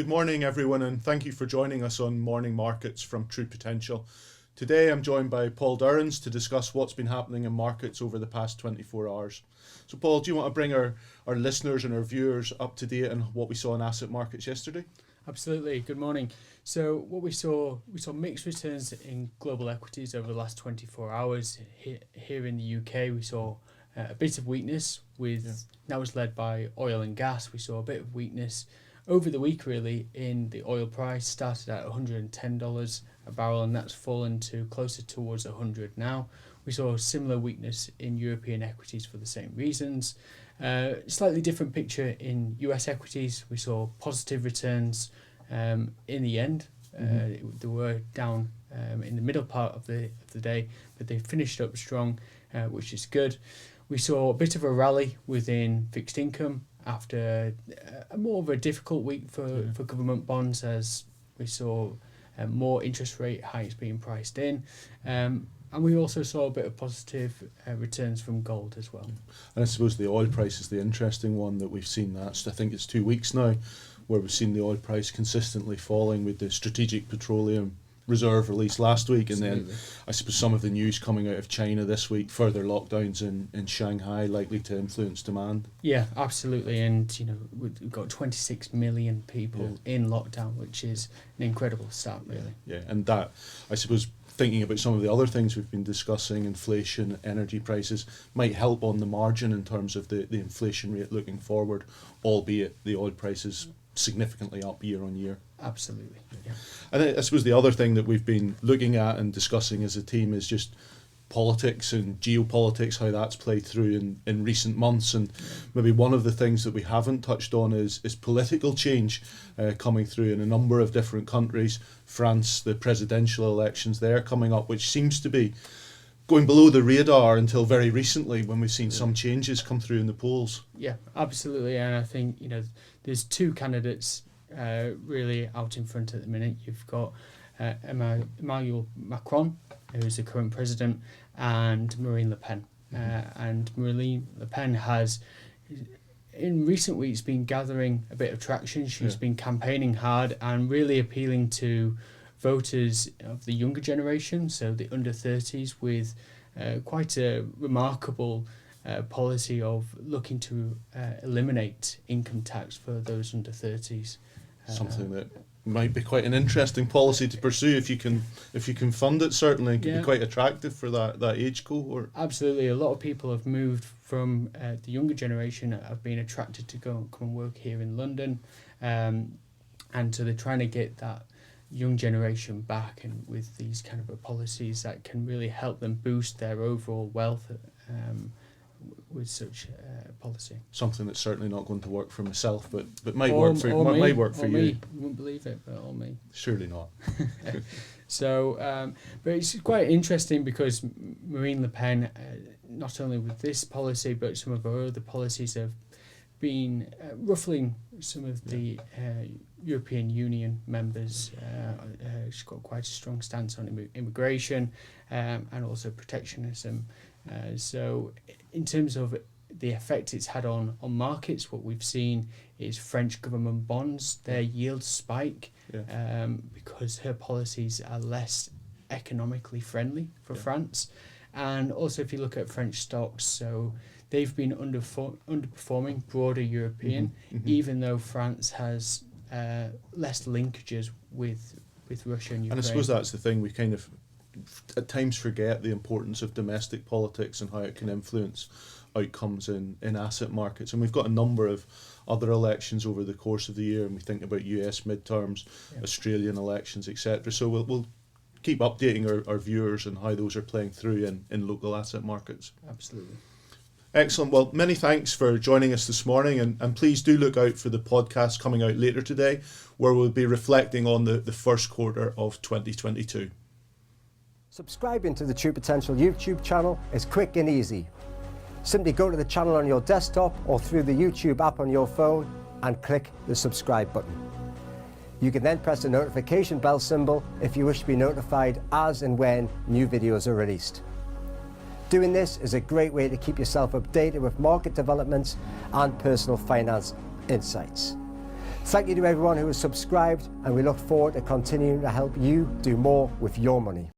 Good morning, everyone, and thank you for joining us on Morning Markets from True Potential. Today I'm joined by Paul Durrans to discuss what's been happening in markets over the past 24 hours. So Paul, do you want to bring our listeners and our viewers up to date on what we saw in asset markets yesterday? Absolutely. Good morning. So what we saw mixed returns in global equities over the last 24 hours. Here in the UK, we saw a bit of weakness that was led by oil and gas. We saw a bit of weakness over the week, really, in the oil price. Started at $110 a barrel, and that's fallen to closer towards 100 now. We saw similar weakness in European equities for the same reasons. Slightly different picture in US equities. We saw positive returns in the end. They were down in the middle part of the day, but they finished up strong, which is good. We saw a bit of a rally within fixed income after more of a difficult week for government bonds, as we saw more interest rate hikes being priced in. And we also saw a bit of positive returns from gold as well. And I suppose the oil price is the interesting one that we've seen. I think it's 2 weeks now where we've seen the oil price consistently falling, with the Strategic Petroleum Reserve released last week. Absolutely. And then I suppose some of the news coming out of China this week, further lockdowns in Shanghai likely to influence demand. Yeah, absolutely. And we've got 26 million people in lockdown, which is an incredible start, really. Yeah, and that, I suppose, thinking about some of the other things we've been discussing, inflation, energy prices, might help on the margin in terms of the inflation rate looking forward, albeit the oil prices significantly up year on year. Absolutely, yeah. And I suppose the other thing that we've been looking at and discussing as a team is just politics and geopolitics, how that's played through in recent months. And maybe one of the things that we haven't touched on is political change coming through in a number of different countries. France, the presidential elections there coming up, which seems to be going below the radar until very recently, when we've seen some changes come through in the polls. Yeah, absolutely. And I think there's two candidates really out in front at the minute. You've got Emmanuel Macron, who's the current president, and Marine Le Pen. And Marine Le Pen has, in recent weeks, been gathering a bit of traction. She's been campaigning hard and really appealing to voters of the younger generation, so the under 30s, with quite a remarkable policy of looking to eliminate income tax for those under 30s. Something that might be quite an interesting policy to pursue if you can fund it. Certainly, it can be quite attractive for that age cohort. Absolutely, a lot of people have moved from the younger generation, have been attracted to come and work here in London, and so they're trying to get that young generation back, and with these kind of policies that can really help them boost their overall wealth with such policy. Something that's certainly not going to work for myself, but might work for you. Me. You wouldn't believe it, but all me. Surely not. So, but it's quite interesting because Marine Le Pen, not only with this policy, but some of her other policies have been ruffling some of the European Union members. She's got quite a strong stance on immigration and also protectionism. So in terms of the effect it's had on markets, what we've seen is French government bonds, their yields spike because her policies are less economically friendly for France. And also if you look at French stocks, so they've been underperforming broader European, even though France has less linkages with Russia and Ukraine. And I suppose that's the thing, we kind of at times forget the importance of domestic politics and how it can influence outcomes in asset markets. And we've got a number of other elections over the course of the year, and we think about US midterms, Australian elections, etc. So we'll keep updating our viewers on how those are playing through in local asset markets. Absolutely. Excellent. Well, many thanks for joining us this morning, and please do look out for the podcast coming out later today, where we'll be reflecting on the first quarter of 2022. Subscribing to the True Potential YouTube channel is quick and easy. Simply go to the channel on your desktop or through the YouTube app on your phone and click the subscribe button. You can then press the notification bell symbol if you wish to be notified as and when new videos are released. Doing this is a great way to keep yourself updated with market developments and personal finance insights. Thank you to everyone who has subscribed, and we look forward to continuing to help you do more with your money.